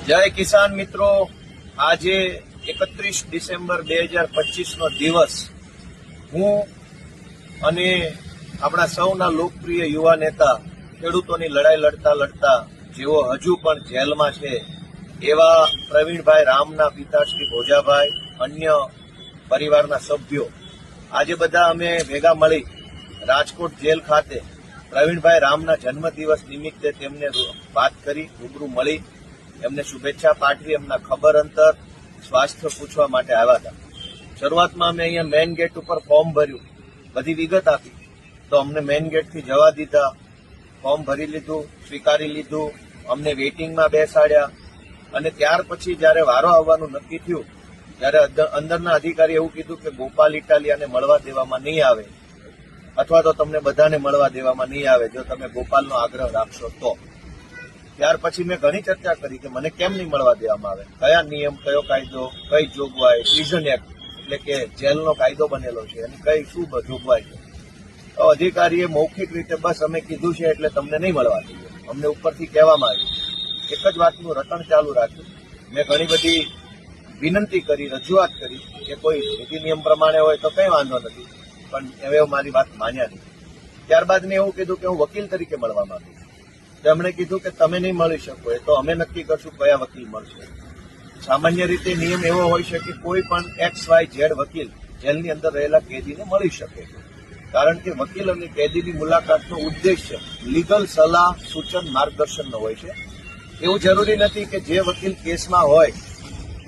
જય કિસાન મિત્રો, આજે 31 ડિસેમ્બર 2025 નો દિવસ હું અને આપણા સૌના લોકપ્રિય યુવા નેતા ખેડૂતોની લડાઈ લડતા જેઓ હજુ પણ જેલમાં છે એવા પ્રવીણભાઈ રામના પિતાશ્રી ભોજાભાઈ, અન્ય પરિવારના સભ્યો આજે બધા અમે ભેગા મળી રાજકોટ જેલ ખાતે પ્રવીણભાઈ રામના જન્મદિવસ નિમિત્તે તેમને વાત કરી, રૂબરૂ મળી, એમને શુભેચ્છા પાઠવી, એમના ખબર અંતર, સ્વાસ્થ્ય પૂછવા માટે આવ્યા હતા. શરૂઆતમાં અમે અહીંયા મેઇન ગેટ ઉપર ફોર્મ ભર્યું, બધી વિગત આપી તો અમને મેઇન ગેટથી જવા દીધા. ફોર્મ ભરી લીધું, સ્વીકારી લીધું, અમને વેઇટિંગમાં બેસાડ્યા અને ત્યાર પછી જયારે વારો આવવાનું નક્કી થયું ત્યારે અંદરના અધિકારી એવું કીધું કે ગોપાલ ઇટાલિયાને મળવા દેવામાં નહીં આવે અથવા તો તમને બધાને મળવા દેવામાં નહીં આવે જો તમે ગોપાલનો આગ્રહ રાખશો તો. ત્યાર પછી મેં ઘણી ચર્ચા કરી કે મને કેમ નહીં મળવા દેવામાં આવે, કયા નિયમ, કયો કાયદો, કઈ જોગવાઈ, પ્રિઝન એક્ટ એટલે કે જેલનો કાયદો બનેલો છે અને કઈ શું જોગવાઈ છે. તો અધિકારીએ મૌખિક રીતે બસ અમે કીધું છે એટલે તમને નહીં મળવા દઈએ, અમને ઉપરથી કહેવામાં આવ્યું. એક જ વાતનું રટણ ચાલુ રાખ્યું. મેં ઘણી બધી વિનંતી કરી, રજૂઆત કરી કે કોઈ નીતિ નિયમ પ્રમાણે હોય તો કંઈ વાંધો નથી, પણ હવે મારી વાત માન્યા નહીં. ત્યારબાદ મેં એવું કીધું કે હું વકીલ તરીકે મળવા માંગુ છું. તેમણે કીધું કે તમે નહીં મળી શકો, એ તો અમે નક્કી કરશું કયા વકીલ મળશે. સામાન્ય રીતે નિયમ એવો હોય છે કે કોઈ પણ XYZ વકીલ જેલની અંદર રહેલા કેદીને મળી શકે, કારણ કે વકીલ અને કેદીની મુલાકાતનો ઉદ્દેશ્ય લીગલ સલાહ, સૂચન, માર્ગદર્શનનો હોય છે. એવું જરૂરી નથી કે જે વકીલ કેસમાં હોય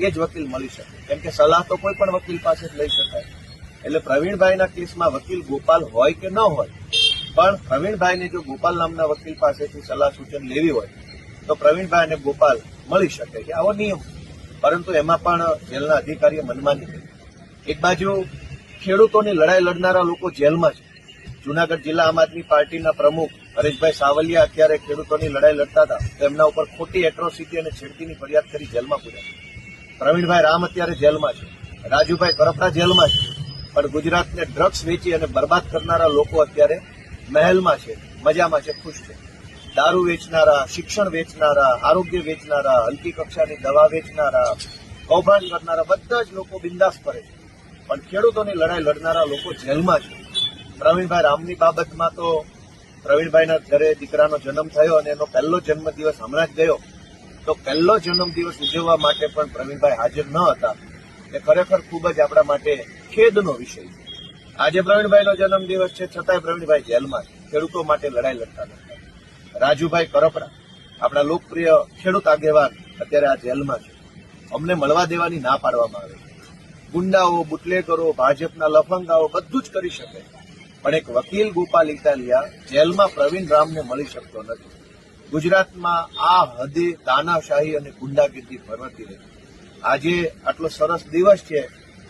એ જ વકીલ મળી શકે, કેમ કે સલાહ તો કોઈ પણ વકીલ પાસે જ લઈ શકાય. એટલે પ્રવીણભાઈના કેસમાં વકીલ ગોપાલ હોય કે ન હોય, પણ પ્રવીણભાઈને જો ગોપાલ નામના વકીલ પાસેથી સલાહ સૂચન લેવી હોય તો પ્રવીણભાઈ અને ગોપાલ મળી શકે છે, આવો નિયમ. પરંતુ એમાં પણ જેલના અધિકારીએ મનમાની કરી. એક બાજુ ખેડૂતોની લડાઈ લડનારા લોકો જેલમાં છે. જૂનાગઢ જિલ્લા આમ આદમી પાર્ટીના પ્રમુખ હરેશભાઈ સાવલિયા અત્યારે ખેડૂતોની લડાઈ લડતા હતા તો એમના ઉપર ખોટી એટ્રોસિટી અને છેડતીની ફરિયાદ કરી જેલમાં પૂર્યા. પ્રવીણભાઈ રામ અત્યારે જેલમાં છે, રાજુભાઈ કરપડા જેલમાં છે, પણ ગુજરાતને ડ્રગ્સ વેચી અને બરબાદ કરનારા લોકો અત્યારે મહેલમાં છે, મજામાં છે, ખુશ છે. દારૂ વેચનારા, શિક્ષણ વેચનારા, આરોગ્ય વેચનારા, હલકી કક્ષાની દવા વેચનારા, કૌભાંડ કરનારા બધા જ લોકો બિંદાસ ફરે છે, પણ ખેડૂતોની લડાઈ લડનારા લોકો જેલમાં છે. પ્રવીણભાઈ રામની બાબતમાં તો પ્રવીણભાઈના ઘરે દીકરાનો જન્મ થયો અને એનો પહેલો જન્મદિવસ હમણાં જ ગયો, તો પહેલો જન્મદિવસ ઉજવવા માટે પણ પ્રવીણભાઈ હાજર ન હતા. એ ખરેખર ખૂબ જ આપણા માટે ખેદનો વિષય છે. આજે પ્રવીણભાઈનો જન્મદિવસ છે છતાંય પ્રવીણભાઈ જેલમાં છે, ખેડૂતો માટે લડાઈ લડતા. રાજુભાઈ કરપડા, આપણા લોકપ્રિય ખેડૂત આગેવાન, અત્યારે આ જેલમાં છે. અમને મળવા દેવાની ના પાડવામાં આવે. ગુંડાઓ, બુટલેગરો, ભાજપના લફંગાઓ બધું જ કરી શકે, પણ એક વકીલ ગોપાલ ઇટાલિયા જેલમાં પ્રવીણ રામને મળી શકતો નથી. ગુજરાતમાં આ હદે તાનાશાહી અને ગુંડાગીરી પ્રવર્તી રહી. આજે આટલો સરસ દિવસ છે,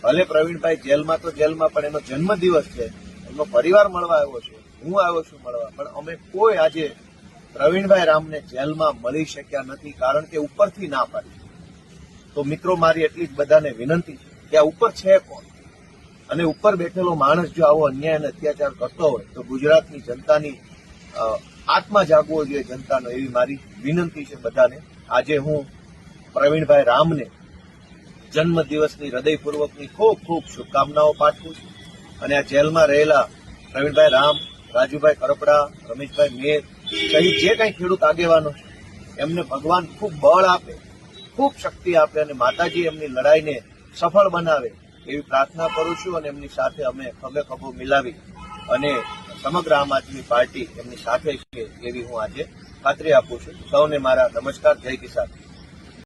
ભલે પ્રવીણભાઈ જેલમાં તો જેલમાં, પણ એનો જન્મદિવસ છે, એમનો પરિવાર મળવા આવ્યો છે, હું આવ્યો છું મળવા, પણ અમે કોઈ આજે પ્રવીણભાઈ રામને જેલમાં મળી શક્યા નથી, કારણ કે ઉપરથી ના પાડી. તો મિત્રો, મારી એટલી જ બધાને વિનંતી છે કે આ ઉપર છે કોણ, અને ઉપર બેઠેલો માણસ જો આવો અન્યાય અને અત્યાચાર કરતો હોય તો ગુજરાતની જનતાની આત્મા જાગવો જોઈએ જનતાનો, એવી મારી વિનંતી છે બધાને. આજે હું પ્રવીણભાઈ રામને જન્મદિવસની હૃદયપૂર્વકની ખૂબ ખૂબ શુભકામનાઓ પાઠવું છું. અને આ જેલમાં રહેલા પ્રવીણભાઈ રામ, રાજુભાઈ કરપડા, રમેશભાઈ મેર સહિત જે કંઈ ખેડૂત આગેવાનો છે એમને ભગવાન ખૂબ બળ આપે, ખૂબ શક્તિ આપે અને માતાજી એમની લડાઈને સફળ બનાવે એવી પ્રાર્થના કરું છું. અને એમની સાથે અમે ખભે ખભો મિલાવી અને સમગ્ર આમ આદમી પાર્ટી એમની સાથે છે એવી હું આજે ખાતરી આપું છું. સૌને મારા નમસ્કાર. જય કિસાન.